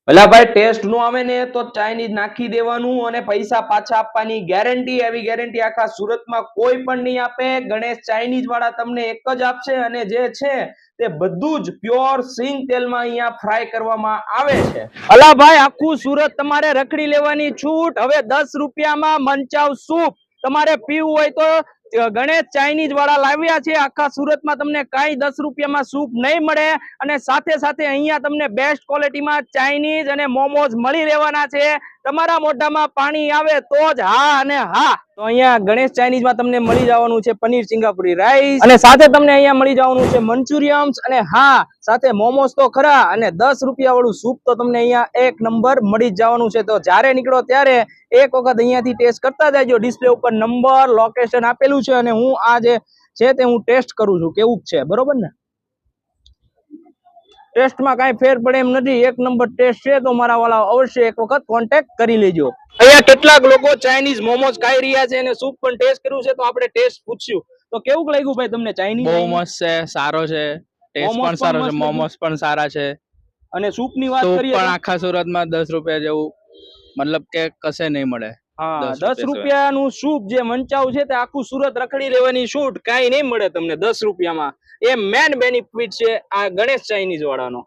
ભલા ભાઈ ટેસ્ટ નું આવે ને તો ચાઇનીઝ નાખી દેવાનું અને પૈસા પાછા આપવાની ગેરંટી, એવી ગેરંટી આખા સુરતમાં કોઈ પણ નહીં આપે. ગણેશ ચાઇનીઝ વાળા તમને એક જ આપશે અને જે છે તે બધું જ પ્યોર સિંગ તેલમાં અહીંયા ફ્રાય કરવામાં આવે છે. અલા ભાઈ આખું સુરત તમારે રખડી લેવાની છૂટ. હવે 10 રૂપિયામાં મંચાવ સૂપ તમારે પીવું હોય તો ગણેશ ચાઇનીઝ વાળા લાવ્યા છે. આખા સુરતમાં તમને કાંઈ 10 રૂપિયામાં સૂપ નહીં મળે અને સાથે સાથે અહીંયા તમને બેસ્ટ ક્વોલિટીમાં ચાઇનીઝ અને મોમોઝ મળી રહેવાના છે. તમારા મોઢામાં પાણી આવે તો જ હા અને હા. તો અહીંયા ગણેશ ચાઇનીઝમાં તમને મળી જવાનું છે પનીર સિંગાપુરી રાઈસ અને સાથે તમને અહીંયા મળી જવાનું છે મંચુરિયમ્સ અને હા સાથે મોમોસ તો ખરા અને 10 રૂપિયા વાળું સૂપ તો તમને અહીંયા એક નંબર મળી જવાનું છે. તો જ્યારે નીકળો ત્યારે એક વખત અહીંયાથી ટેસ્ટ કરતા જાયજો. ડિસ્પ્લે ઉપર નંબર લોકેશન આપેલું છે અને હું આ જે છે તે હું ટેસ્ટ કરું છું કેવું છે, બરોબર ને? ટેસ્ટમાં કાંઈ ફેર પડે એમ નથી. એક નંબર ટેસ્ટ છે. તો મારા વાળા અવશ્ય એક વખત કોન્ટેક્ટ કરી લેજો. અહીંયા કેટલાક લોકો ચાઇનીઝ મોમોસ ખાઈ રહ્યા છે અને સૂપ પણ ટેસ્ટ કર્યું છે તો આપણે ટેસ્ટ પૂછ્યું. તો કેવું લાગ્યું ભાઈ તમને ચાઇનીઝ? બહુ મસ્ત છે, સારો છે, ટેસ્ટ પણ સારો છે, મોમોસ પણ સારા છે અને સૂપ ની વાત કરીએ પણ આખા સુરતમાં 10 રૂપિયા જેવું મતલબ કે કશે નહીં મળે. હા 10 રૂપિયાનું સૂપ જે મંચાવ છે તે આખું સુરત રખડી લેવાની છૂટ કાંઈ નહીં મળે તમને 10 રૂપિયામાં. એ મેન બેનિફિટ છે આ ગણેશ ચાઇનીઝ વાળાનો.